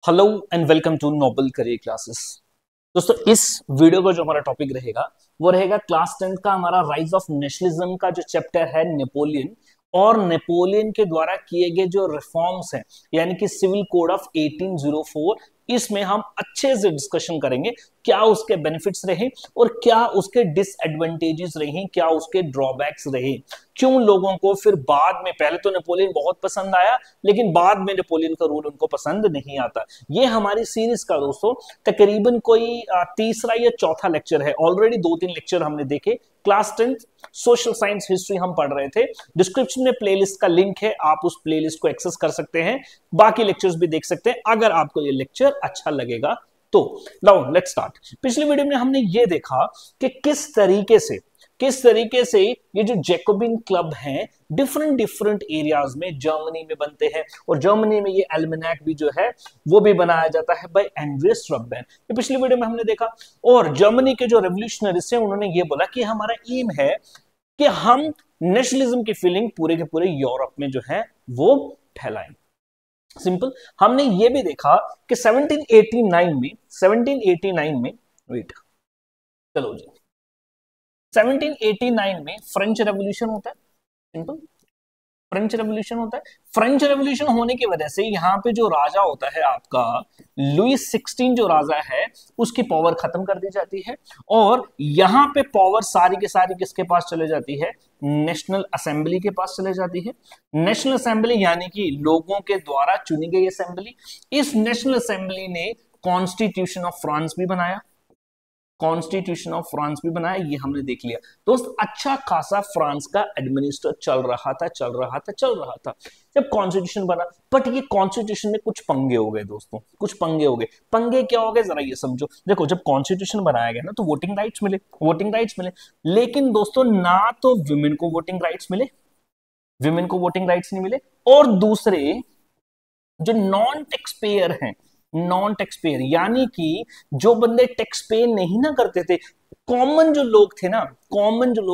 Hello and welcome to Noble Career Classes. दोस्तों इस video का जो हमारा टॉपिक रहेगा वो रहेगा क्लास 10 का हमारा राइज ऑफ नेशनलिज्म का जो चैप्टर है नेपोलियन और नेपोलियन के द्वारा किए गए जो रिफॉर्म्स हैं यानी कि सिविल कोड ऑफ 1804। इसमें हम अच्छे से डिस्कशन करेंगे क्या उसके बेनिफिट्स रहे और क्या उसके डिसएडवांटेजेस रहे, क्या उसके ड्रॉबैक्स रहे, क्यों लोगों को फिर बाद में, पहले तो नेपोलियन बहुत पसंद आया लेकिन बाद में नेपोलियन का रूल उनको पसंद नहीं आता। ये हमारी सीरीज का दोस्तों तकरीबन कोई तीसरा या चौथा लेक्चर है। ऑलरेडी 2-3 लेक्चर हमने देखे। क्लास 10 सोशल साइंस हिस्ट्री हम पढ़ रहे थे। डिस्क्रिप्शन में प्लेलिस्ट का लिंक है, आप उस प्लेलिस्ट को एक्सेस कर सकते हैं, बाकी लेक्चर्स भी देख सकते हैं अगर आपको ये लेक्चर अच्छा लगेगा तो। Now let's start. पिछली वीडियो में हमने ये देखा कि किस तरीके से ये जो जैकोबिन क्लब हैं डिफरेंट एरियाज में जर्मनी में बनते हैं और जर्मनी में ये एल्मेनाक भी जो है वो भी बनाया जाता है बाय एंड्रियस रब्बैन। ये पिछली वीडियो में हमने देखा। और जर्मनी के जो रेवोल्यूशनरीज हैं उन्होंने ये बोला कि हमारा एम है कि हम नेशनलिज्म की फीलिंग पूरे के पूरे यूरोप में जो है वो फैलाएं। सिंपल। हमने ये भी देखा कि 1789 में वेट चलो जी 1789 में फ्रेंच रेवोल्यूशन होता है। सिंपल, फ्रेंच रेवोल्यूशन होता है। फ्रेंच रेवोल्यूशन होने की वजह से यहाँ पे जो राजा होता है आपका लुइस 16 जो राजा है उसकी पावर खत्म कर दी जाती है और यहाँ पे पावर सारी के सारी किसके पास चले जाती है? नेशनल असेंबली के पास चले जाती है। नेशनल असेंबली यानी कि लोगों के द्वारा चुनी गई असेंबली। इस नेशनल असेंबली ने कॉन्स्टिट्यूशन ऑफ फ्रांस भी बनाया, कॉन्स्टिट्यूशन ऑफ फ्रांस भी बनाया, ये हमने देख लिया। दोस्त अच्छा खासा फ्रांस का एडमिनिस्टर चल रहा था जब कॉन्स्टिट्यूशन बना। बट ये कॉन्स्टिट्यूशन में कुछ पंगे हो गए दोस्तों, कुछ पंगे हो गए। पंगे क्या हो गए जरा ये समझो। देखो जब कॉन्स्टिट्यूशन बनाया गया ना तो वोटिंग राइट्स मिले, लेकिन दोस्तों ना तो विमेन को वोटिंग राइट्स नहीं मिले और दूसरे जो नॉन टैक्स पेयर यानी कि जो बंदे टैक्स पे नहीं ना करते थे, कॉमन जो लोग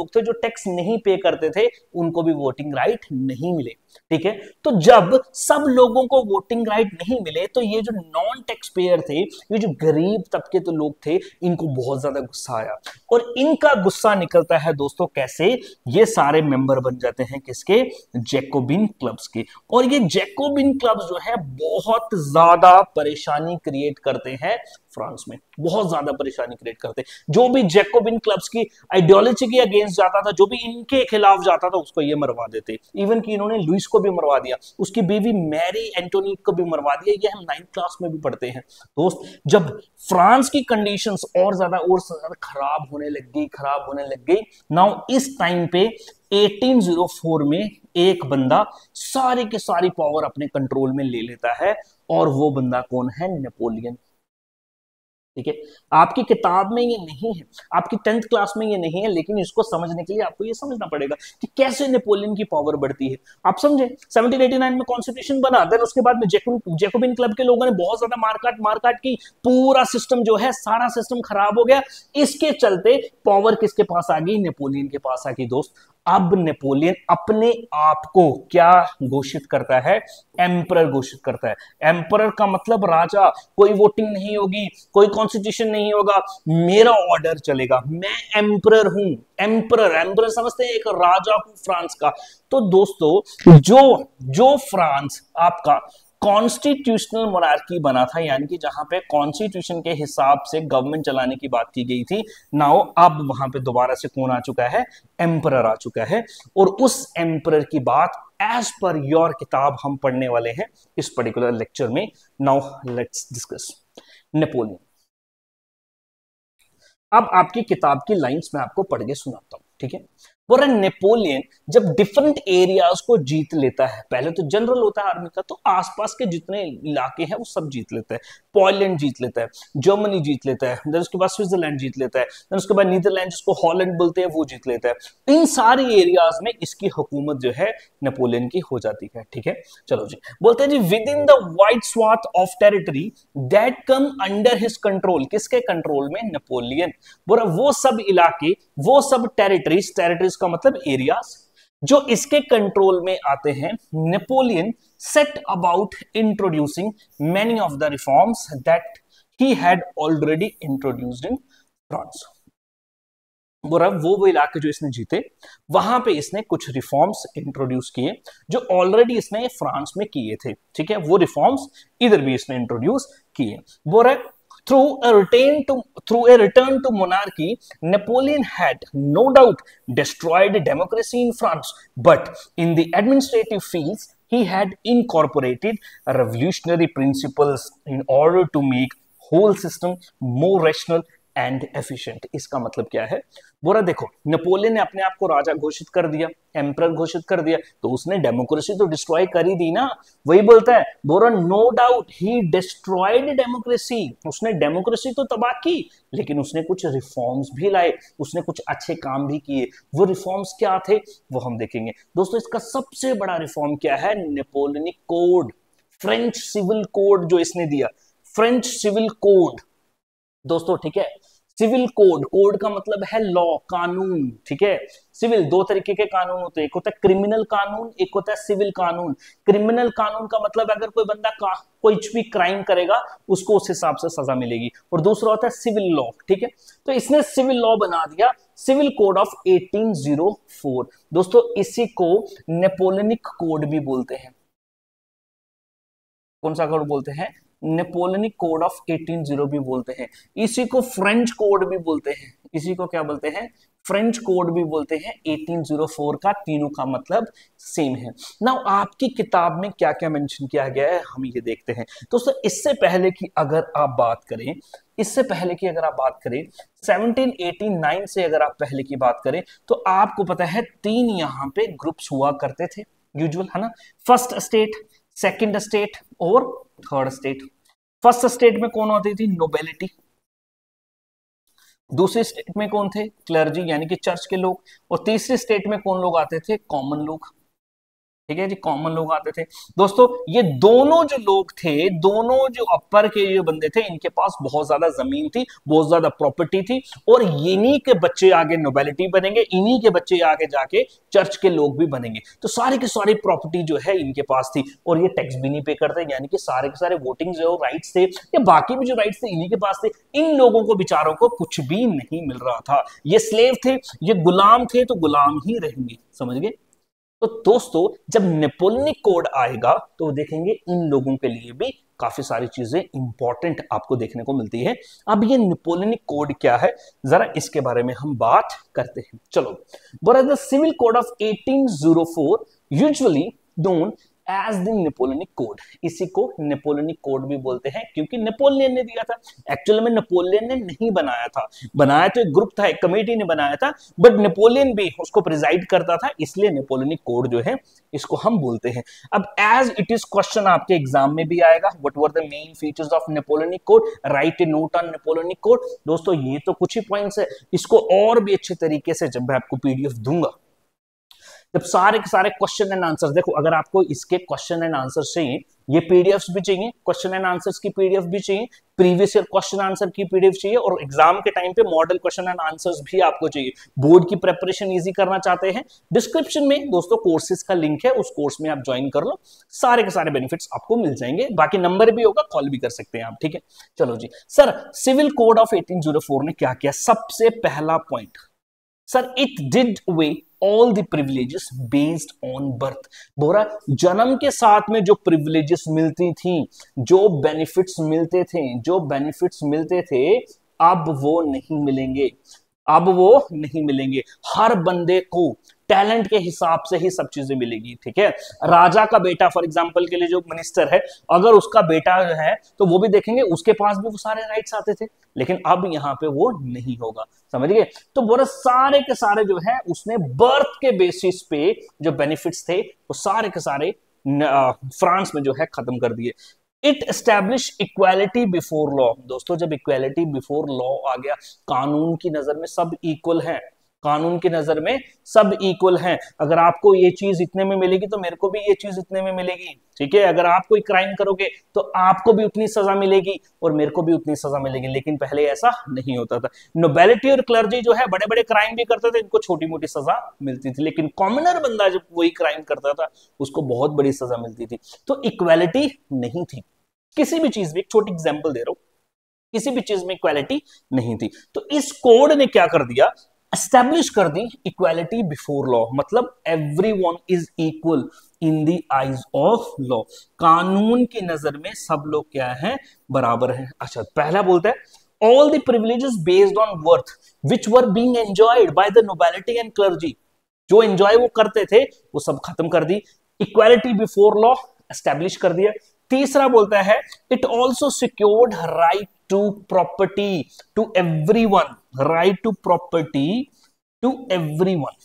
थे जो टैक्स नहीं पे करते थे उनको भी वोटिंग राइट नहीं मिले। ठीक है, तो जब सब लोगों को वोटिंग राइट नहीं मिले तो ये जो नॉन टैक्स पेयर थे, ये जो गरीब तबके तो लोग थे, इनको बहुत ज्यादा गुस्सा आया और इनका गुस्सा निकलता है दोस्तों कैसे? ये सारे मेंबर बन जाते हैं किसके? जैकोबिन क्लब्स के। और ये जैकोबिन क्लब्स जो है बहुत ज्यादा परेशानी क्रिएट करते हैं फ्रांस में, बहुत ज्यादा परेशानी क्रिएट करते। जो भी जैकोबिन क्लब्स की आइडियोलॉजी के अगेंस्ट जाता था, जो भी इनके खिलाफ जाता था, उसको ये मरवा देते। इवन कि इन्होंने लुइस को भी मरवा दिया, उसकी बीवी मैरी एंटोनीट को भी मरवा दिया। ये हम 9th क्लास में भी पढ़ते हैं दोस्त। जब फ्रांस की कंडीशंस और ज्यादा खराब होने लग गई नाउ इस टाइम पे 1804 में एक बंदा सारी की सारी पावर अपने कंट्रोल में ले लेता है और वो बंदा कौन है? नेपोलियन। ठीक है, आपकी किताब में ये नहीं है, आपकी 10th क्लास में ये नहीं है, लेकिन इसको समझने के लिए आपको ये समझना पड़ेगा कि कैसे नेपोलियन की पावर बढ़ती है। आप समझे 1789 में कॉन्स्टिट्यूशन बना, देन उसके बाद में जैकोबिन क्लब के लोगों ने बहुत ज्यादा मारकाट की, पूरा सिस्टम जो है सारा सिस्टम खराब हो गया। इसके चलते पावर किसके पास आ गई? नेपोलियन के पास आ गई दोस्त। अब नेपोलियन अपने आप को क्या घोषित करता है? एम्परर घोषित करता है। एम्परर का मतलब राजा, कोई वोटिंग नहीं होगी, कोई कॉन्स्टिट्यूशन नहीं होगा, मेरा ऑर्डर चलेगा, मैं एम्परर हूं। एम्परर समझते हैं? एक राजा हूं फ्रांस का। तो दोस्तों जो फ्रांस आपका कॉन्स्टिट्यूशनल मोनार्की बना था, यानी कि जहां पे कॉन्स्टिट्यूशन के हिसाब से गवर्नमेंट चलाने की बात की गई थी, नाउ अब वहां पे दोबारा से कौन आ चुका है? एम्परर आ चुका है। और उस एम्परर की बात एज पर योर किताब हम पढ़ने वाले हैं इस पर्टिकुलर लेक्चर में। Now let's discuss Napoleon. अब आपकी किताब की लाइंस में आपको पढ़ के सुनाता हूं, ठीक है। बोल रहे नेपोलियन जब डिफरेंट एरियाज को जीत लेता है, पहले तो जनरल होता है आर्मी का, तो आसपास के जितने इलाके हैं वो सब जीत लेता है। पोलैंड जीत लेता है, जर्मनी जीत लेता है, देन उसके बाद स्विट्जरलैंड जीत लेता है, देन उसके बाद नीदरलैंड जिसको हॉलैंड बोलते हैं वो जीत लेता है। इन सारे एरियाज में इसकी हुकूमत जो है नेपोलियन की हो जाती है। ठीक है, चलो जी, बोलते हैं जी within the wide swath of territory that come under his control. किसके कंट्रोल में? नेपोलियन। बोला वो सब इलाके, वो सब टेरिटरीज का मतलब एरियाज जो इसके कंट्रोल में आते हैं, Napoleon set about introducing many of the reforms that he had already introduced in France. वो इलाके जो इसने जीते वहां पे इसने कुछ रिफॉर्म्स इंट्रोड्यूस किए जो ऑलरेडी इसने फ्रांस में किए थे, ठीक है, वो रिफॉर्म्स इधर भी इसने इंट्रोड्यूस किए। बोल रहा through a return to monarchy, Napoleon had no doubt destroyed democracy in France, but in the administrative fields, he had incorporated revolutionary principles in order to make whole system more rational and efficient. इसका मतलब क्या है, बोला देखो Napoleon ने अपने आप को राजा घोषित कर दिया, एम्परर घोषित कर दिया, तो उसने डेमोक्रेसी तो डिस्ट्रॉय कर ही दी ना। वही बोलता है, बोला नो डाउट ही डिस्ट्रॉयड डेमोक्रेसी, उसने डेमोक्रेसी तो तबाह की लेकिन उसने कुछ रिफॉर्म्स भी लाए, उसने कुछ अच्छे काम भी किए। वो रिफॉर्म्स क्या थे वो हम देखेंगे। दोस्तों इसका सबसे बड़ा रिफॉर्म क्या है, Napoleonic code, French civil code जो इसने दिया, फ्रेंच सिविल कोड दोस्तों, ठीक है। सिविल कोड, कोड का मतलब है लॉ, कानून, ठीक है। सिविल दो तरीके के कानून होते हैं, एक होता है क्रिमिनल कानून, एक होता है सिविल कानून। क्रिमिनल कानून का मतलब अगर कोई बंदा कोई भी क्राइम करेगा उसको उस हिसाब से सजा मिलेगी, और दूसरा होता है सिविल लॉ, ठीक है। तो इसने सिविल लॉ बना दिया, सिविल कोड ऑफ 1804। दोस्तों इसी को नेपोलियनिक कोड भी बोलते हैं। कौन सा कोड बोलते हैं, नेपोलियनिक कोड ऑफ 1804 भी बोलते हैं। इसी को फ्रेंच कोड भी बोलते हैं, इसी को क्या बोलते हैं, फ्रेंच कोड भी बोलते हैं। 1804 का तीनों का मतलब सेम है। नाउ आपकी किताब में क्या क्या मेंशन किया गया है हम ये देखते हैं। दोस्तों इससे पहले कि अगर आप बात करें, 1789 से अगर आप पहले की बात करें तो आपको पता है 3 यहां पे ग्रुप्स हुआ करते थे यूजुअल, है ना। फर्स्ट स्टेट, सेकंड स्टेट और थर्ड स्टेट। फर्स्ट स्टेट में कौन होती थी, नोबेलिटी। दूसरे स्टेट में कौन थे, क्लर्जी यानी कि चर्च के लोग। और तीसरे स्टेट में कौन लोग आते थे, कॉमन लोग, ठीक है जी, कॉमन लोग आते थे। दोस्तों ये दोनों जो लोग थे, दोनों जो अपर के जो बंदे थे, इनके पास बहुत ज्यादा जमीन थी, बहुत ज्यादा प्रॉपर्टी थी, और इन्हीं के बच्चे आगे नोबेलिटी बनेंगे, इन्हीं के बच्चे आगे जाके चर्च के लोग भी बनेंगे। तो सारी की सारी प्रॉपर्टी जो है इनके पास थी, और ये टैक्स भी नहीं पे करते, यानी कि सारे के सारे वोटिंग जो राइट्स थे या बाकी भी जो राइट्स थे इन्हीं के पास थे। इन लोगों को बेचारों को कुछ भी नहीं मिल रहा था। ये स्लेव थे, ये गुलाम थे, तो गुलाम ही रहेंगे, समझ गए। तो दोस्तों जब नेपोलियनिक कोड आएगा तो देखेंगे इन लोगों के लिए भी काफी सारी चीजें इंपॉर्टेंट आपको देखने को मिलती है। अब ये नेपोलियनिक कोड क्या है, जरा इसके बारे में हम बात करते हैं। चलो, बोला the civil code of 1804 usually known as the Napoleonic code. इसी को नेपोलियनिक कोड भी बोलते हैं क्योंकि नेपोलियन ने दिया था। एक्चुअल में नेपोलियन ने नहीं बनाया था, बनाया तो एक ग्रुप था, एक कमेटी ने बनाया था, बट नेपोलियन भी उसको प्रिजाइड करता था, इसलिए नेपोलियनिक कोड जो है इसको हम बोलते हैं। अब एज इट इज क्वेश्चन आपके एग्जाम में भी आएगा, what were the main features of Napoleonic code, right A note on Napoleonic code. दोस्तों ये तो कुछ ही पॉइंट्स है, इसको और भी अच्छे तरीके से जब मैं आपको पीडीएफ दूंगा, जब सारे के सारे क्वेश्चन एंड आंसर्स, देखो अगर आपको इसके क्वेश्चन एंड आंसर्स चाहिए, ये पीडीएफ्स भी चाहिए, क्वेश्चन एंड आंसर्स की पीडीएफ भी चाहिए, प्रीवियस ईयर क्वेश्चन आंसर की पीडीएफ चाहिए, और एग्जाम के टाइम पे मॉडल क्वेश्चन एंड आंसर्स भी आपको चाहिए, बोर्ड की प्रिपरेशन इजी करना चाहते हैं, डिस्क्रिप्शन में दोस्तों कोर्सेज का लिंक है, उस कोर्स में आप ज्वाइन कर लो, सारे के सारे बेनिफिट्स आपको मिल जाएंगे। बाकी नंबर भी होगा, कॉल भी कर सकते हैं आप, ठीक है। चलो जी सर, सिविल कोड ऑफ 1804 ने क्या किया, सबसे पहला point sir, it did away all the privileges based on birth. बोरा जन्म के साथ में जो प्रिविलेजेस मिलती थी, जो बेनिफिट्स मिलते थे, जो बेनिफिट्स मिलते थे, अब वो नहीं मिलेंगे, अब वो नहीं मिलेंगे। हर बंदे को टैलेंट के हिसाब से ही सब चीजें मिलेगी, ठीक है। राजा का बेटा फॉर एग्जांपल के लिए जो मिनिस्टर है, अगर उसका बेटा जो है तो वो भी देखेंगे उसके पास भी वो सारे राइट्स आते थे, लेकिन अब यहाँ पे वो नहीं होगा, समझ गए। तो बोला सारे के सारे जो है उसने बर्थ के बेसिस पे जो बेनिफिट्स थे वो सारे के सारे फ्रांस में जो है खत्म कर दिए। It establish equality before law. दोस्तों जब इक्वालिटी बिफोर लॉ आ गया, कानून की नजर में सब इक्वल हैं, कानून की नजर में सब इक्वल हैं। अगर आपको ये चीज इतने में मिलेगी तो मेरे को भी ये चीज इतने में मिलेगी, ठीक है। अगर आप कोई क्राइम करोगे तो आपको भी उतनी सजा मिलेगी और मेरे को भी उतनी सजा मिलेगी, लेकिन पहले ऐसा नहीं होता था। नोबेलिटी और क्लर्जी जो है बड़े बड़े क्राइम भी करते थे, इनको छोटी मोटी सजा मिलती थी, लेकिन कॉमनर बंदा जब वही क्राइम करता था उसको बहुत बड़ी सजा मिलती थी। तो इक्वालिटी नहीं थी किसी भी चीज में। एक छोटी एग्जाम्पल दे रहा हूं, किसी भी चीज में इक्वालिटी नहीं थी। तो इस कोड ने क्या कर दिया, एस्टैब्लिश कर दी इक्वालिटी बिफोर लॉ, मतलब everyone is equal in the eyes of law. कानून की नजर में सब लोग क्या हैं, बराबर हैं। अच्छा, पहला बोलता है all the privileges based on worth which were being enjoyed by the nobility and clergy, जो एंजॉय वो करते थे वो सब खत्म कर दी। इक्वालिटी बिफोर लॉ एस्टैब्लिश कर दिया। तीसरा बोलता है it also secured right to property to everyone, right to property to everyone,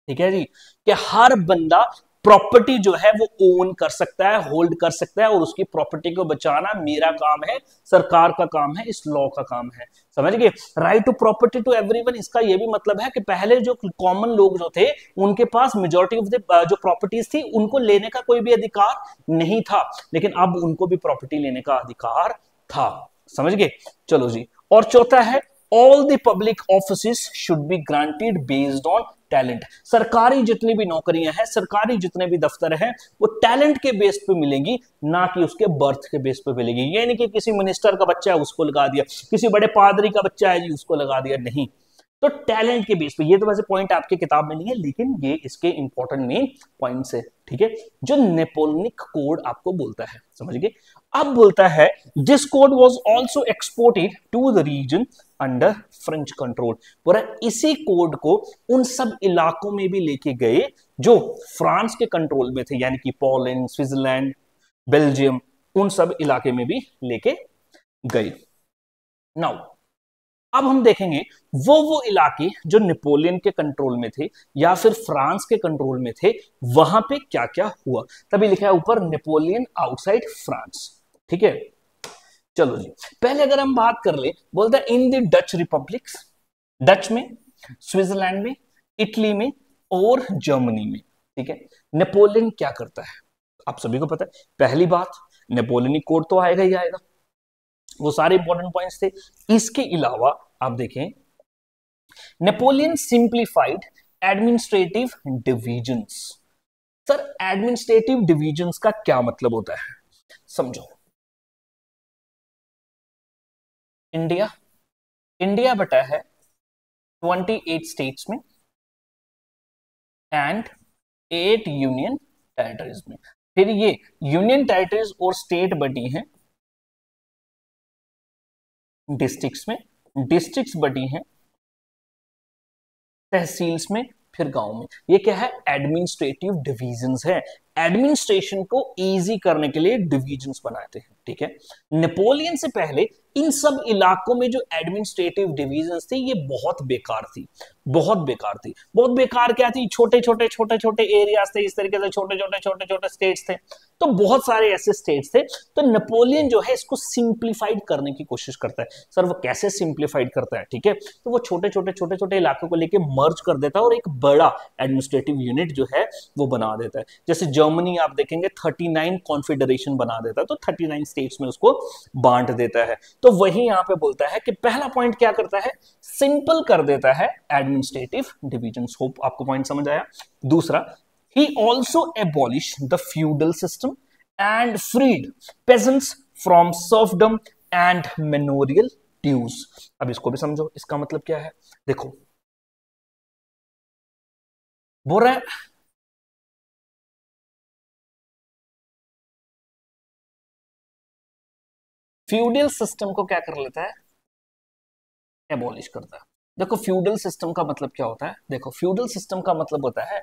ठीक है जी, कि हर बंदा प्रॉपर्टी जो है वो ओन कर सकता है, होल्ड कर सकता है, और उसकी प्रॉपर्टी को बचाना मेरा काम है, सरकार का काम है, इस लॉ का काम है। समझ गए? Right to property to everyone, इसका ये भी मतलब है कि पहले जो कॉमन लोग जो थे उनके पास मेजॉरिटी ऑफ द जो प्रॉपर्टीज थी उनको लेने का कोई भी अधिकार नहीं था, लेकिन अब उनको भी प्रॉपर्टी लेने का अधिकार था। समझ गए? चलो जी। और चौथा है all the public offices should be granted based on talent. सरकारी जितनी भी नौकरियां हैं, सरकारी जितने भी दफ्तर हैं, वो टैलेंट के बेस पे मिलेंगी, ना कि उसके बर्थ के बेस पे मिलेगी। ये नहीं कि किसी मिनिस्टर का बच्चा है उसको लगा दिया, किसी बड़े पादरी का बच्चा है जी उसको लगा दिया, नहीं। तो टैलेंट के बेस पे। ये तो वैसे पॉइंट आपकी किताब में नहीं है, लेकिन ये इसके इंपॉर्टेंट मेन पॉइंट्स है, ठीक है, जो नेपोलियनिक कोड आपको बोलता है। समझ गए? अब बोलता है this code was also exported to the region under French control. पूरा इसी कोड को उन सब इलाकों में भी लेके गए जो फ्रांस के कंट्रोल में थे, यानी कि पोलैंड, स्विट्जरलैंड, बेल्जियम, उन सब इलाके में भी लेके गए। नाउ अब हम देखेंगे वो इलाके जो नेपोलियन के कंट्रोल में थे या फिर फ्रांस के कंट्रोल में थे, वहां पे क्या क्या हुआ। तभी लिखा है ऊपर नेपोलियन आउटसाइड फ्रांस, ठीक है। चलो जी, पहले अगर हम बात कर ले, बोलता है in the Dutch republics, Dutch में, स्विट्जरलैंड में, इटली में और जर्मनी में, ठीक है। नेपोलियन क्या करता है आप सभी को पता है। पहली बात, नेपोलियनिक कोड तो आएगा ही आएगा, वो सारे इंपॉर्टेंट पॉइंट्स थे। इसके अलावा आप देखें Napoleon simplified administrative divisions. Sir administrative divisions का क्या मतलब होता है, समझो। इंडिया बटा है 28 स्टेट्स में एंड 8 यूनियन टेरिटरीज में। फिर ये यूनियन टेरिटरीज और स्टेट बटी हैं डिस्ट्रिक्ट्स में, डिस्ट्रिक्ट्स बटी हैं तहसील्स में, फिर गांव में। ये क्या है, एडमिनिस्ट्रेटिव डिविजन्स है। एडमिनिस्ट्रेशन को इजी करने के लिए डिविजन्स बनाते हैं, ठीक है। नेपोलियन से पहले इन सब इलाकों में जो एडमिनिस्ट्रेटिव डिविजन्स थी ये बहुत बेकार थी, बहुत बेकार थी। बहुत बेकार क्या थी, छोटे छोटे एरियाज थे, इस तरीके से छोटे छोटे स्टेट्स थे। तो बहुत सारे ऐसे स्टेट्स थे। तो नेपोलियन जो है इसको सिंप्लीफाइड करने की कोशिश करता है। सर वो कैसे सिंप्लीफाइड करता है, ठीक है, तो वो छोटे छोटे इलाकों को लेके मर्ज कर देता है और एक बड़ा एडमिनिस्ट्रेटिव यूनिट जो है वो बना देता है। जैसे जर्मनी आप देखेंगे 39 कॉन्फेडरेशन बना देता है, तो 39 स्टेट्स में उसको बांट देता है। तो वही यहां पे बोलता है कि पहला पॉइंट क्या करता है, सिंपल कर देता है एडमिनिस्ट्रेटिव डिविजन्स। होप आपको पॉइंट समझ आया। दूसरा, he also abolished the feudal system and freed peasants from serfdom and manorial dues। अब इसको भी समझो, इसका मतलब क्या है, देखो बोल रहा है फ्यूडल सिस्टम को क्या कर लेता है, एबॉलिश करता है। देखो फ्यूडल सिस्टम का मतलब क्या होता है, देखो फ्यूडल सिस्टम का मतलब होता है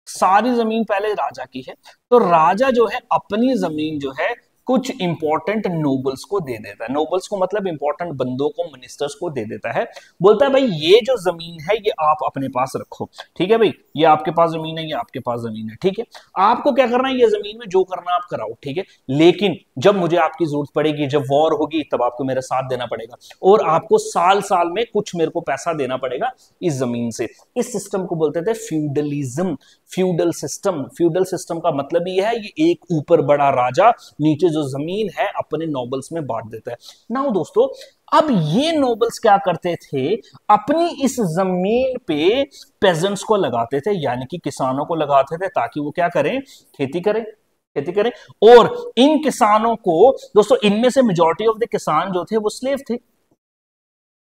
सारी जमीन पहले राजा की है, तो राजा जो है अपनी जमीन जो है कुछ इंपॉर्टेंट नोबल्स को दे देता है। नोबल्स को मतलब इंपॉर्टेंट बंदों को, मिनिस्टर्स को दे देता है। बोलता है भाई ये जो जमीन है ये आप अपने पास रखो, ठीक है भाई, ये आपके पास जमीन है, ये आपके पास जमीन है, ठीक है, आपको क्या करना है, ये जमीन में जो करना आप कराओ, ठीक है, लेकिन जब मुझे आपकी जरूरत पड़ेगी, जब वॉर होगी, तब आपको मेरा साथ देना पड़ेगा और आपको साल साल में कुछ मेरे को पैसा देना पड़ेगा इस जमीन से। इस सिस्टम को बोलते थे feudalism, feudal system. Feudal system का मतलब ये है, ये एक ऊपर बड़ा राजा नीचे जो जमीन है अपने नोबल्स में बांट देता है। नाउ दोस्तों, अब ये नोबल्स क्या करते थे, अपनी इस जमीन पे पेजेंट्स को लगाते थे, यानी कि किसानों को लगाते थे, ताकि वो क्या करें, खेती करें, खेती करें। और इन किसानों को दोस्तों, इनमें से मेजॉरिटी ऑफ द किसान जो थे वो स्लेव थे,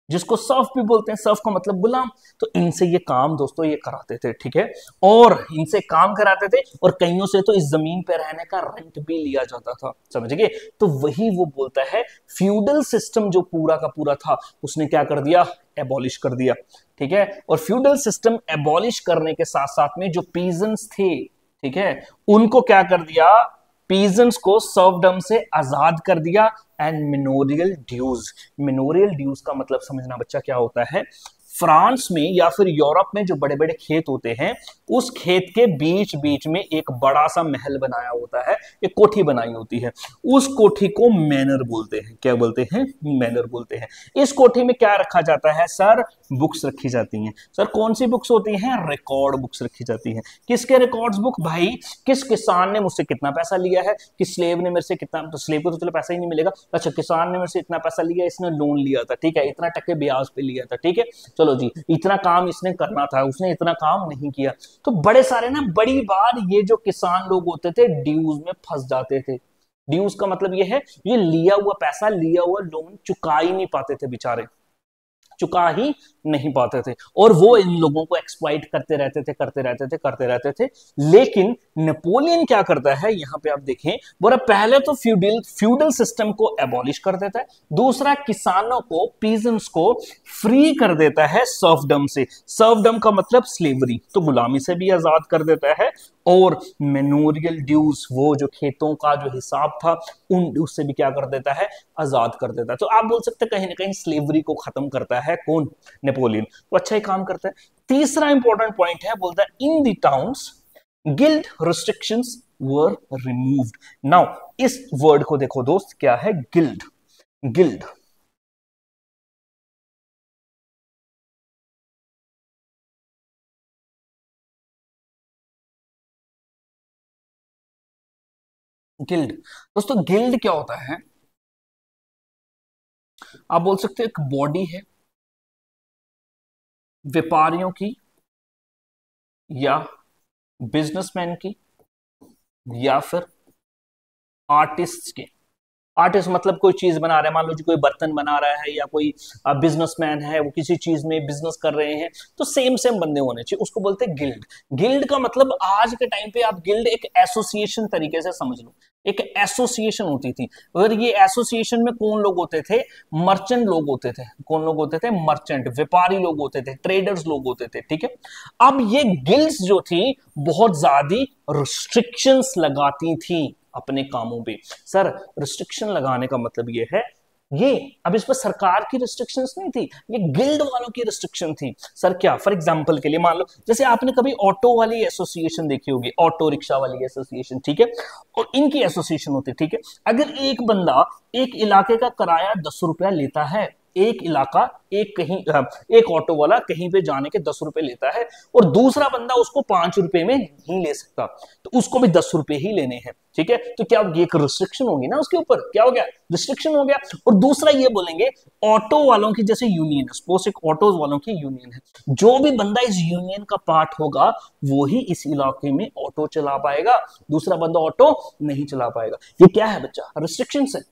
जिसको सर्फ भी बोलते हैं। सर्फ का मतलब गुलाम। तो इनसे ये काम दोस्तों ये कराते थे, ठीक है, और इनसे काम कराते थे और कईयों से तो इस जमीन पे रहने का रेंट भी लिया जाता था, समझ गए। तो वही वो बोलता है, फ्यूडल सिस्टम जो पूरा का पूरा था उसने क्या कर दिया, एबॉलिश कर दिया, ठीक है। और फ्यूडल सिस्टम एबॉलिश करने के साथ साथ में जो पीजेंट्स थे, ठीक है, उनको क्या कर दिया, पीजेंट्स को सर्वडम से आजाद कर दिया। एंड मिनोरियल ड्यूज, मिनोरियल ड्यूज का मतलब समझना बच्चा क्या होता है, फ्रांस में या फिर यूरोप में जो बड़े बड़े खेत होते हैं, उस खेत के बीच बीच में एक बड़ा सा महल बनाया होता है, एक कोठी बनाई होती है, उस कोठी को मैनर बोलते हैं। क्या बोलते हैं, मैनर बोलते हैं। इस कोठी में क्या रखा जाता है सर, बुक्स रखी जाती हैं। सर कौन सी बुक्स होती हैं, रिकॉर्ड बुक्स रखी जाती हैं। किसके रिकॉर्ड्स बुक, भाई किस किसान ने मुझसे कितना पैसा लिया है, किस स्लेव ने मेरे से कितना, तो स्लेव को तो चलो पैसा ही नहीं मिलेगा, अच्छा किसान ने मेरे से इतना पैसा लिया, इसने लोन लिया था, ठीक है, इतना टके ब्याज पे लिया था, ठीक है, चलो जी, इतना काम इसने करना था, उसने इतना काम नहीं किया। तो बड़े सारे ना, बड़ी बार ये जो किसान लोग होते थे ड्यूज में फंस जाते थे। ड्यूज का मतलब ये है, ये लिया हुआ पैसा, लिया हुआ लोन चुका ही नहीं पाते थे बेचारे, चुका ही नहीं पाते थे, और वो इन लोगों को एक्सप्लॉइट करते रहते थे, करते रहते थे, करते रहते थे। लेकिन नेपोलियन क्या करता है, यहां पे आप देखें, बोला पहले तो फ्यूडल सिस्टम को एबॉलिश कर देता है, दूसरा किसानों को, पीजेंट्स को फ्री कर देता है सर्फडम से। सर्फडम का मतलब स्लेवरी, तो गुलामी से भी आजाद कर देता है, और मेनोरियल ड्यूज, वो जो खेतों का जो हिसाब था उन उससे भी क्या कर देता है, आजाद कर देता है। तो आप बोल सकते हैं कहीं ना कहीं स्लेवरी को खत्म करता है कौन, नेपोलियन। तो अच्छा ही काम करता है। तीसरा इंपॉर्टेंट पॉइंट है, बोलता है in the towns guild restrictions were removed. Now इस वर्ड को देखो दोस्त, क्या है गिल्ड, गिल्ड, गिल्ड दोस्तों, गिल्ड क्या होता है, आप बोल सकते हैं एक बॉडी है व्यापारियों की या बिजनेसमैन की या फिर आर्टिस्ट के। आर्टिस्ट मतलब कोई चीज बना रहा है, मान लो जी कोई बर्तन बना रहा है, या कोई बिजनेसमैन है वो किसी चीज में बिजनेस कर रहे हैं, तो सेम सेम बंदे होने चाहिए, उसको बोलते हैं गिल्ड। गिल्ड का मतलब आज के टाइम पे आप गिल्ड एक एसोसिएशन तरीके से समझ लो, एक एसोसिएशन होती थी। अगर ये एसोसिएशन में कौन लोग होते थे, मर्चेंट लोग होते थे। कौन लोग होते थे, मर्चेंट, व्यापारी लोग होते थे, ट्रेडर्स लोग होते थे, ठीक है। अब ये गिल्ड्स जो थी बहुत ज्यादा रिस्ट्रिक्शंस लगाती थी अपने कामों पे। सर रिस्ट्रिक्शन लगाने का मतलब ये है, ये अब इस पर सरकार की रिस्ट्रिक्शंस नहीं थी, ये गिल्ड वालों की रिस्ट्रिक्शन थी। सर क्या, फॉर एग्जांपल के लिए मान लो जैसे आपने कभी ऑटो वाली एसोसिएशन देखी होगी, ऑटो रिक्शा वाली एसोसिएशन, ठीक है, और इनकी एसोसिएशन होती है, ठीक है। अगर एक बंदा एक इलाके का किराया 10 रुपया लेता है, एक इलाका, एक कहीं, एक ऑटो वाला कहीं पे जाने के 10 रुपए लेता है, और दूसरा बंदा उसको 5 रुपए में नहीं ले सकता, तो उसको भी 10 रुपए ही लेने हैं, ठीक है। तो क्या ये एक रिस्ट्रिक्शन होगी ना उसके ऊपर, क्या हो गया, रिस्ट्रिक्शन हो गया। और दूसरा ये बोलेंगे ऑटो वालों की जैसे यूनियन है, सपोज एक ऑटो वालों की यूनियन है, जो भी बंदा इस यूनियन का पार्ट होगा वो ही इस इलाके में ऑटो चला पाएगा, दूसरा बंदा ऑटो नहीं चला पाएगा। ये क्या है बच्चा, रिस्ट्रिक्शन है।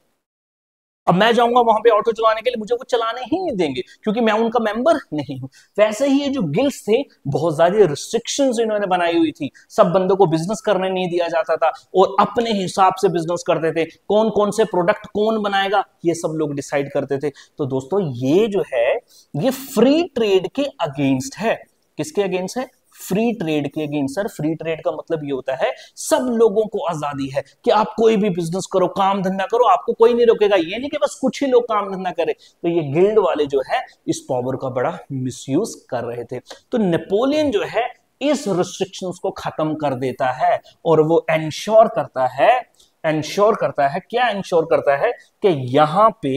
अब मैं जाऊंगा वहां पे ऑटो चलाने के लिए, मुझे वो चलाने ही नहीं देंगे क्योंकि मैं उनका मेंबर नहीं हूं। वैसे ही ये जो गिल्ड्स थे बहुत ज्यादा रिस्ट्रिक्शंस इन्होंने बनाई हुई थी, सब बंदों को बिजनेस करने नहीं दिया जाता था, और अपने हिसाब से बिजनेस करते थे, कौन कौन से प्रोडक्ट कौन बनाएगा ये सब लोग डिसाइड करते थे। तो दोस्तों ये जो है ये फ्री ट्रेड के अगेंस्ट है, किसके अगेंस्ट है, फ्री ट्रेड के अगेंस्ट। सर फ्री ट्रेड का मतलब ये होता है सब लोगों को आजादी है कि आप कोई भी बिजनेस करो, काम धंधा करो, आपको कोई नहीं रोकेगा। ये नहीं कि बस कुछ ही लोग काम धंधा करें। तो ये गिल्ड वाले जो है इस पावर का बड़ा मिसयूज कर रहे थे। तो नेपोलियन जो है इस रिस्ट्रिक्शंस को खत्म कर देता है और वो एंश्योर करता है क्या एंश्योर करता है कि यहां पे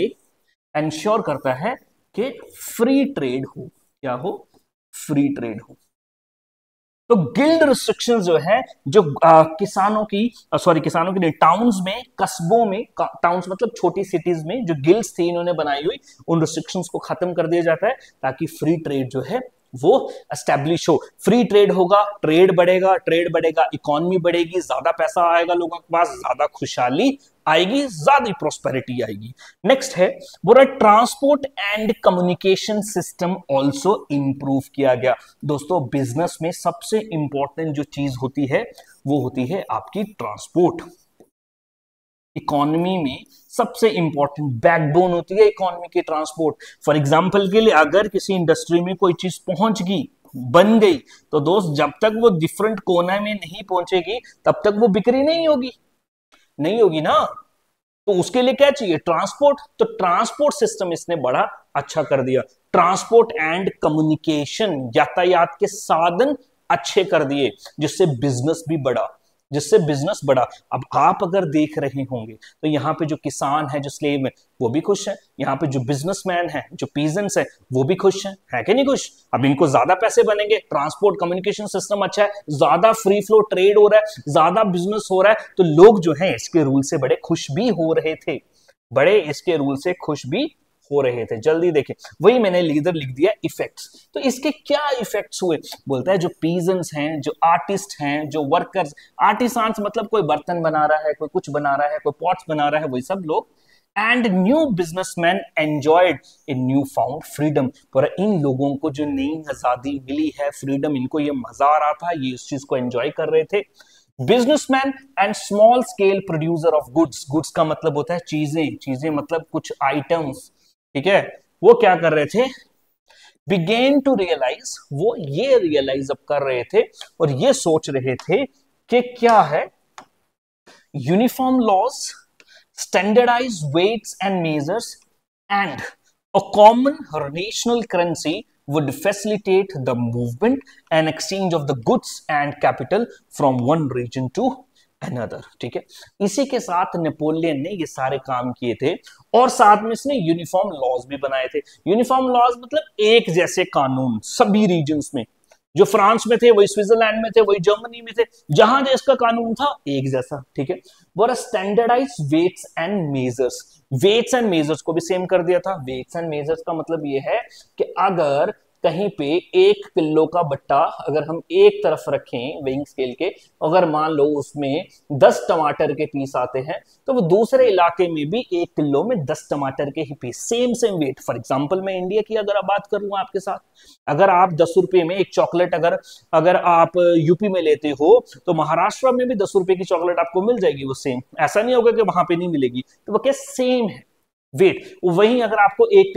एंश्योर करता है कि फ्री ट्रेड हो। क्या हो? फ्री ट्रेड हो। तो गिल्ड रिस्ट्रिक्शंस जो है जो किसानों की नहीं, टाउन्स में, कस्बों में, टाउन्स मतलब छोटी सिटीज में जो गिल्ड्स थी इन्होंने बनाई हुई, उन रिस्ट्रिक्शंस को खत्म कर दिया जाता है ताकि फ्री ट्रेड जो है वो एस्टेब्लिश हो। फ्री ट्रेड होगा, ट्रेड बढ़ेगा, इकोनॉमी बढ़ेगी, ज्यादा पैसा आएगा लोगों के पास, ज्यादा खुशहाली आएगी, ज्यादा प्रोस्पेरिटी आएगी। नेक्स्ट है बोला transport and communication system also improve किया गया। दोस्तों बिजनेस में सबसे इंपॉर्टेंट जो चीज होती है वो होती है आपकी ट्रांसपोर्ट। इकोनॉमी में सबसे इंपॉर्टेंट बैकबोन होती है इकोनॉमी की ट्रांसपोर्ट। फॉर एग्जांपल के लिए अगर किसी इंडस्ट्री में कोई चीज पहुंच गई, बन गई, तो दोस्त जब तक वो डिफरेंट कोना में नहीं पहुंचेगी तब तक वो बिक्री नहीं होगी ना। तो उसके लिए क्या चाहिए? ट्रांसपोर्ट। तो ट्रांसपोर्ट सिस्टम इसने बड़ा अच्छा कर दिया। ट्रांसपोर्ट एंड कम्युनिकेशन, यातायात के साधन अच्छे कर दिए जिससे बिजनेस बढ़ा। अब आप अगर देख रहे होंगे तो यहाँ पे जो किसान है, जो स्लेव है, वो भी खुश है। यहाँ पे जो बिजनेसमैन है, जो पीजेंट्स है, वो भी खुश है कि नहीं खुश? अब इनको ज्यादा पैसे बनेंगे, ट्रांसपोर्ट कम्युनिकेशन सिस्टम अच्छा है, ज्यादा फ्री फ्लो ट्रेड हो रहा है, ज्यादा बिजनेस हो रहा है, तो लोग जो है इसके रूल से बड़े खुश भी हो रहे थे। जल्दी देखें, वही मैंने इधर लिख दिया इफेक्ट्स। तो इसके क्या इफेक्ट्स हुए? बोलता है जो पीजेंट्स हैं, जो आर्टिस्ट हैं, जो वर्कर्स, आर्टिसांस मतलब कोई बर्तन बना रहा है, कोई कुछ बना रहा है, कोई पॉट्स बना रहा है, वही सब लोग, and new businessman enjoyed a new found freedom. पर इन लोगों को जो नई आजादी मिली है, फ्रीडम, इनको ये मजा आ रहा था, ये इस चीज को एंजॉय कर रहे थे। Businessman and small scale producer of goods का मतलब होता है चीजें मतलब कुछ आइटम्स, ठीक है, वो क्या कर रहे थे? बिगेन टू रियलाइज, वो ये रियलाइज अब कर रहे थे और ये सोच रहे थे कि क्या है, uniform laws, standardized weights and measures, and a common national currency would facilitate the movement and exchange of the goods and capital from one region to another। ठीक है, इसी के साथ नेपोलियन ने ये सारे काम किए थे और साथ में इसने यूनिफॉर्म लॉज भी बनाए थे। यूनिफॉर्म लॉज मतलब एक जैसे कानून सभी रीजन्स में, जो फ्रांस में थे वही स्विट्जरलैंड में थे, वही जर्मनी में थे, जहां जिसका कानून था एक जैसा। ठीक है, वो स्टैंडर्डाइज वेट्स एंड मेजर्स को भी सेम कर दिया था। वेट्स एंड मेजर्स का मतलब ये है कि अगर कहीं पे 1 किलो का बट्टा अगर हम एक तरफ रखें वेइंग स्केल के, अगर मान लो उसमें 10 टमाटर के पीस आते हैं, तो वो दूसरे इलाके में भी 1 किलो में 10 टमाटर के ही piece, same weight. For example मैं इंडिया की अगर आप बात करूं आपके साथ, अगर आप 10 रुपए में एक चॉकलेट अगर आप यूपी में लेते हो तो महाराष्ट्र में भी 10 रुपए की चॉकलेट आपको मिल जाएगी, वो सेम। ऐसा नहीं होगा कि वहां पे नहीं मिलेगी, तो वो क्या सेम है वेट। वहीं अगर आपको 1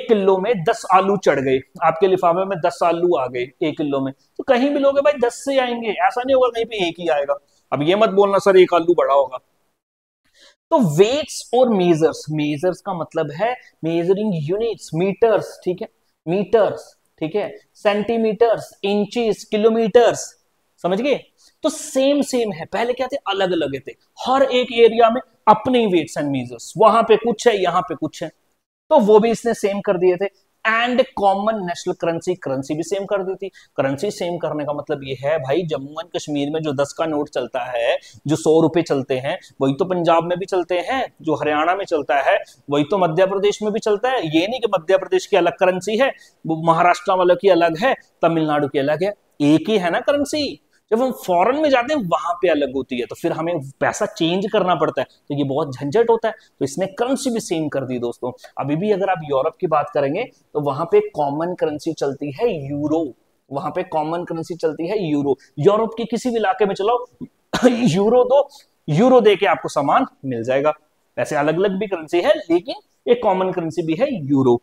किलो में 10 आलू चढ़ गए, आपके लिफाफे में 10 आलू आ गए 1 किलो में, तो कहीं भी लोगे भाई 10 से आएंगे, ऐसा नहीं होगा कहीं पे एक ही आएगा। अब ये मत बोलना सर 1 आलू बड़ा होगा। तो वेट्स और मेजर्स का मतलब है मेजरिंग यूनिट्स, मीटर्स, ठीक है, मीटर्स, ठीक है, सेंटीमीटर्स, इंचेस, किलोमीटर्स, समझ गए? तो सेम है। पहले क्या थे? अलग अलग थे, हर एक एरिया में अपने वेट्स एंड मेजर्स, वहां पे कुछ है, यहां पे कुछ है, तो वो भी इसने सेम कर दिए थे। एंड कॉमन नेशनल करेंसी भी सेम कर दी थी। करेंसी सेम करने का मतलब ये है भाई, जम्मू एंड कश्मीर में जो 10 का नोट चलता है, जो 100 रुपए चलते हैं, वही तो पंजाब में भी चलते हैं, जो हरियाणा में चलता है वही तो मध्य प्रदेश में भी चलता है। ये नहीं कि मध्य प्रदेश की अलग करेंसी है, महाराष्ट्र वालों की अलग है, तमिलनाडु की अलग है, एक ही है ना करेंसी। जब हम फॉरेन में जाते हैं वहां पे अलग होती है, तो फिर हमें पैसा चेंज करना पड़ता है, तो ये बहुत झंझट होता है। तो इसने करेंसी भी सेम कर दी दोस्तों। अभी भी अगर आप यूरोप की बात करेंगे तो वहां पे कॉमन करेंसी चलती है यूरो, वहां पे कॉमन करेंसी चलती है यूरो। यूरोप के किसी भी इलाके में चलो यूरो दो, यूरो दे के आपको सामान मिल जाएगा। वैसे अलग अलग भी करेंसी है, लेकिन एक कॉमन करेंसी भी है यूरो।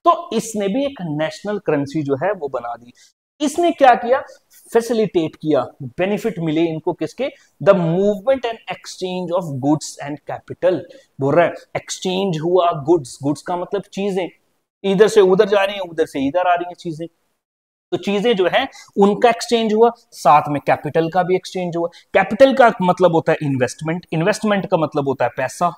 तो इसने भी एक नेशनल करेंसी जो है वो बना दी। इसने क्या किया, फैसिलिटेट किया, बेनिफिट मिले इनको किसके, the movement and exchange of goods and capital. बोल रहा है एक्सचेंज हुआ गुड्स, गुड्स का मतलब चीजें, इधर से उधर जा रही है, उधर से इधर आ रही है चीजें, तो चीजें जो है उनका एक्सचेंज हुआ, साथ में कैपिटल का भी एक्सचेंज हुआ। कैपिटल का मतलब होता है इन्वेस्टमेंट, इन्वेस्टमेंट का मतलब होता है पैसा,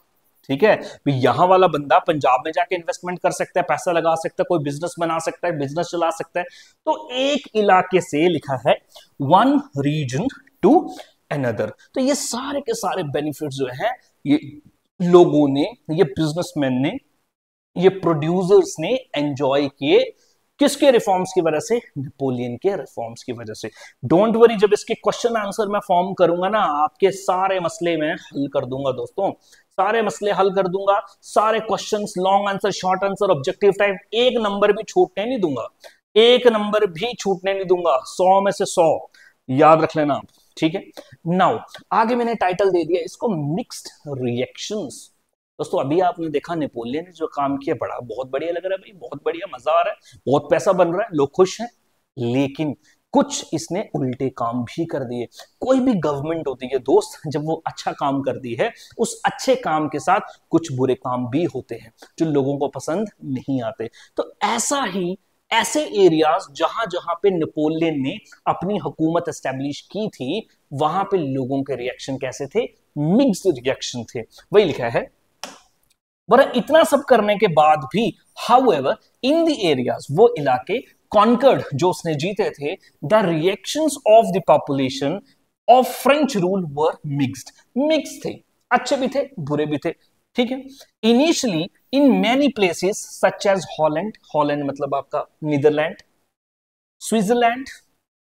ठीक है। यहां वाला बंदा पंजाब में जाके इन्वेस्टमेंट कर सकता है, पैसा लगा सकता है, कोई बिजनेस बना सकता है, बिजनेस चला सकता है। तो एक इलाके से लिखा है वन रीजन टू अनदर, तो ये सारे के सारे बेनिफिट्स जो है ये लोगों ने, ये बिजनेसमैन ने, ये प्रोड्यूसर्स ने एंजॉय किए, किसके रिफॉर्म्स की वजह से, नेपोलियन के रिफॉर्म्स की वजह से। डोंट वरी, जब इसके क्वेश्चन आंसर मैं फॉर्म करूंगा ना, आपके सारे मसले मैं हल कर दूंगा दोस्तों, सारे मसले हल कर दूंगा, सारे questions, long answer, short answer, objective type, एक नंबर भी छूटने नहीं दूंगा, एक नंबर भी छूटने नहीं दूंगा, 100 में से 100 याद रख लेना आप, ठीक है। नाउ आगे मैंने टाइटल दे दिया इसको मिक्स्ड रिएक्शंस। दोस्तों अभी आपने देखा नेपोलियन ने जो काम किया, बड़ा बहुत बढ़िया लग रहा है भाई, बहुत बढ़िया, मजा आ रहा है, बहुत पैसा बन रहा है, लोग खुश हैं, लेकिन कुछ इसने उल्टे काम भी कर दिए। कोई भी गवर्नमेंट होती है दोस्त, जब वो अच्छा काम करती है, उस अच्छे काम के साथ कुछ बुरे काम भी होते हैं जो लोगों को पसंद नहीं आते। तो ऐसा ही ऐसे एरियाज जहां जहां पे नेपोलियन ने अपनी हुकूमत एस्टेब्लिश की थी, वहां पे लोगों के रिएक्शन कैसे थे, मिक्स्ड रिएक्शन थे, वही लिखा है। बड़ा इतना सब करने के बाद भी हाउएवर इन द एरियाज, वो इलाके कॉन्कर्ड जो उसने जीते थे, the reactions of the population of French rule were mixed, mix थे, अच्छे भी थे बुरे भी थे, ठीक है। Initially in many places such as Holland, Holland मतलब आपका Netherland, Switzerland,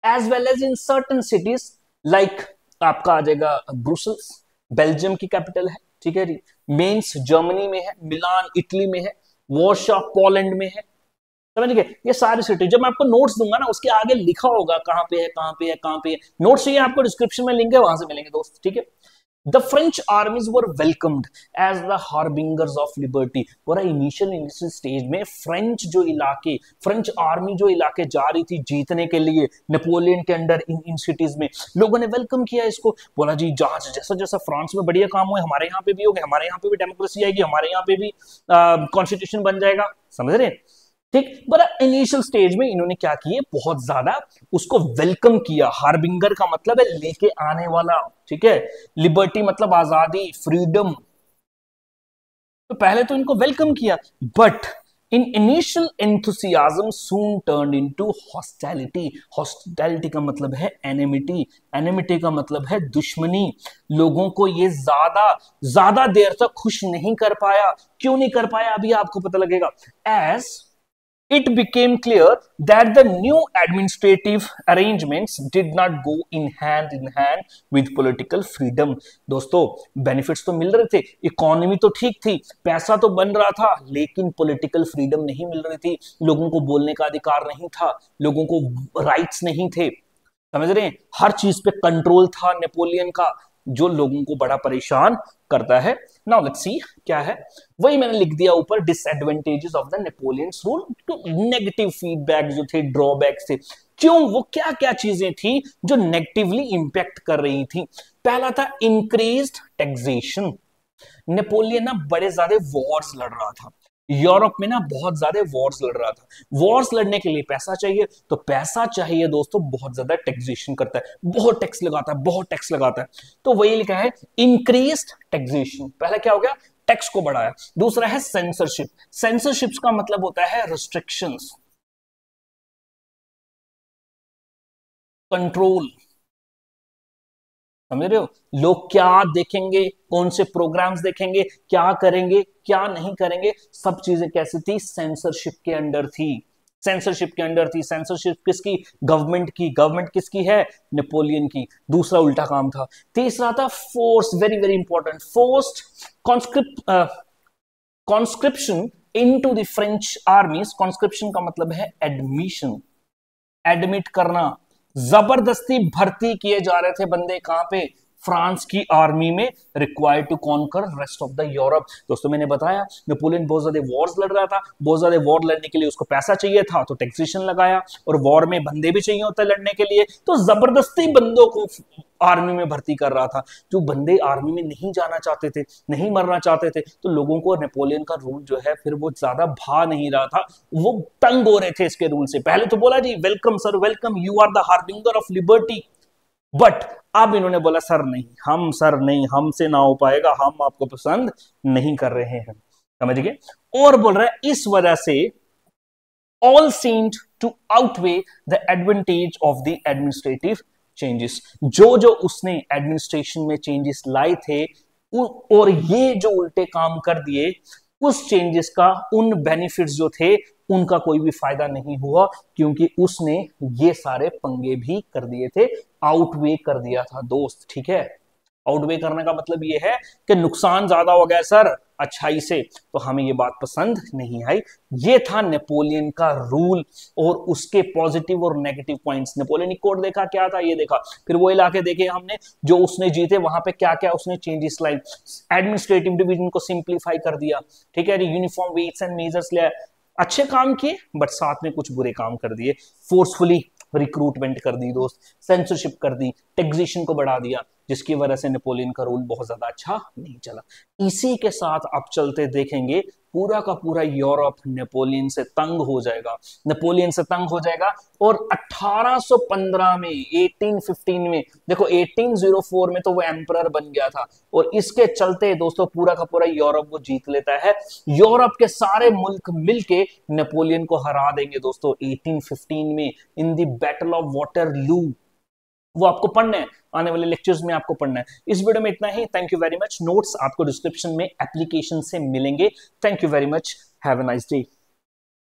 as well as in certain cities like आपका आ जाएगा ब्रुसेल्स, बेल्जियम की कैपिटल है, ठीक है जी, मेंस जर्मनी में है, मिलान इटली में है, वॉर्शा पोलैंड में है, समझ गए। ये सारी सिटी, जब मैं आपको नोट्स दूंगा ना, उसके आगे लिखा होगा कहां पे है, कहां पे है, कहां पे है। नोट्स चाहिए आपको, डिस्क्रिप्शन में लिंक है, वहां से मिलेंगे दोस्त, ठीक है। The French armies were welcomed as the harbingers of liberty। पूरा इनिशियल स्टेज में फ्रेंच जो इलाके, फ्रेंच आर्मी जो इलाके जा रही थी जीतने के लिए नेपोलियन के अंडर इन सिटीज में, लोगों ने वेलकम किया इसको, बोला जी जहां जैसा जैसा फ्रांस में बढ़िया काम हुए, हमारे यहाँ पे भी होगा, हमारे यहाँ पे भी डेमोक्रेसी आएगी, हमारे यहाँ पे भी कॉन्स्टिट्यूशन बन जाएगा, समझ रहे हैं, ठीक। बड़ा इनिशियल स्टेज में इन्होंने क्या किए, बहुत ज्यादा उसको वेलकम किया। हार्बिंगर का मतलब है लेके आने वाला, ठीक है। लिबर्टी मतलब आजादी, फ्रीडम, तो पहले तो इनको वेलकम किया, but in initial enthusiasm soon turned into hostility. Hostility का मतलब है एनिमिटी, एनिमिटी का मतलब है दुश्मनी। लोगों को ये ज्यादा देर तक खुश नहीं कर पाया। क्यों नहीं कर पाया, अभी आपको पता लगेगा। As it became clear that the new administrative arrangements did not go in hand with political freedom। दोस्तों बेनिफिट्स तो मिल रहे थे, इकोनॉमी तो ठीक थी, पैसा तो बन रहा था, लेकिन पॉलिटिकल फ्रीडम नहीं मिल रही थी, लोगों को बोलने का अधिकार नहीं था, लोगों को राइट्स नहीं थे, समझ रहे हैं। हर चीज पे कंट्रोल था नेपोलियन का, जो लोगों को बड़ा परेशान करता है। नाउ लेट्स सी क्या है, वही मैंने लिख दिया ऊपर, disadvantages of the Napoleon's rule, तो नेगेटिव फीडबैक जो थे, ड्रॉबैक्स थे, क्यों, वो क्या क्या चीजें थी जो नेगेटिवली इंपैक्ट कर रही थी। पहला था इंक्रीज्ड टैक्सेशन। नेपोलियन ना बड़े ज्यादा वॉर्स लड़ रहा था, यूरोप में ना बहुत ज्यादा वॉर्स लड़ रहा था। वॉर्स लड़ने के लिए पैसा चाहिए, तो पैसा चाहिए दोस्तों, बहुत ज्यादा टैक्सेशन करता है, बहुत टैक्स लगाता है, बहुत टैक्स लगाता है। तो वही लिखा है इंक्रीज्ड टैक्सेशन। पहला क्या हो गया, टैक्स को बढ़ाया। दूसरा है सेंसरशिप। सेंसरशिप का मतलब होता है रिस्ट्रिक्शंस, कंट्रोल, समझ रहे हो। लोग क्या देखेंगे, कौन से प्रोग्राम्स देखेंगे, क्या करेंगे, क्या नहीं करेंगे, सब चीजें कैसी थी, सेंसरशिप के अंडर थी, सेंसरशिप के अंडर थी। सेंसरशिप किसकी, गवर्नमेंट की। गवर्नमेंट किसकी है, नेपोलियन की। दूसरा उल्टा काम था। तीसरा था force, very very important, forced conscription into the French आर्मीज। Conscription का मतलब है एडमिशन, एडमिट करना, जबरदस्ती भर्ती किए जा रहे थे बंदे, कहां पे, फ्रांस की आर्मी में required to conquer rest of the Europe. दोस्तों मैंने बताया नेपोलियन बहुत ज्यादा वॉर्स लड़ रहा था, बहुत ज्यादा वॉर लड़ने के लिए उसको पैसा चाहिए था तो टैक्सेशन लगाया, और वॉर में बंदे भी चाहिए होते लड़ने के लिए, तो जबरदस्ती बंदों को आर्मी में भर्ती कर रहा था। जो बंदे आर्मी में नहीं जाना चाहते थे, नहीं मरना चाहते थे, तो लोगों को नेपोलियन का रूल जो है फिर वो ज्यादा भा नहीं रहा था, वो तंग हो रहे थे इसके रूल से। पहले तो बोला जी welcome sir welcome, you are the harbinger of liberty, but अब इन्होंने बोला सर नहीं, हमसे ना हो पाएगा, हम आपको पसंद नहीं कर रहे हैं, समझ गए। और बोल रहा है इस वजह से all seemed to outweigh the advantage of the administrative changes। जो उसने एडमिनिस्ट्रेशन में चेंजेस लाए थे और ये जो उल्टे काम कर दिए, उस चेंजेस का उन बेनिफिट्स जो थे उनका कोई भी फायदा नहीं हुआ, क्योंकि उसने ये सारे पंगे भी कर दिए थे, आउटवे कर दिया था दोस्त, ठीक है। आउटवे करने का मतलब ये है कि नुकसान ज्यादा हो गया सर अच्छाई से, तो हमें ये बात पसंद नहीं आई। ये था नेपोलियन का रूल और उसके पॉजिटिव और नेगेटिव पॉइंट्स। नेपोलियनिक कोड देखा क्या था, ये देखा, फिर वो इलाके देखे हमने जो उसने जीते, वहां पे क्या क्या उसने चेंजेस लाई। एडमिनिस्ट्रेटिव डिवीजन को सिंप्लीफाई कर दिया, ठीक है, यूनिफॉर्म वेट्स एंड मेजर्स ले, अच्छे काम किए बट साथ में कुछ बुरे काम कर दिए। फोर्सफुली रिक्रूटमेंट कर दी दोस्त, सेंसरशिप कर दी, टैक्सेशन को बढ़ा दिया, जिसकी वजह से नेपोलियन का रूल बहुत ज्यादा अच्छा नहीं चला। इसी के साथ अब चलते देखेंगे पूरा का पूरा यूरोप नेपोलियन से तंग हो जाएगा, नेपोलियन से तंग हो जाएगा। और 1815 में 1815 में देखो 1804 में तो वो एम्परर बन गया था, और इसके चलते दोस्तों पूरा का पूरा यूरोप वो जीत लेता है। यूरोप के सारे मुल्क मिलके नेपोलियन को हरा देंगे दोस्तों 1815 में in the battle of Waterloo. वो आपको पढ़ना है, आने वाले लेक्चर्स में आपको पढ़ना है। इस वीडियो में इतना ही, thank you very much. Notes आपको डिस्क्रिप्शन में एप्लीकेशन से मिलेंगे। Thank you very much, have a nice day.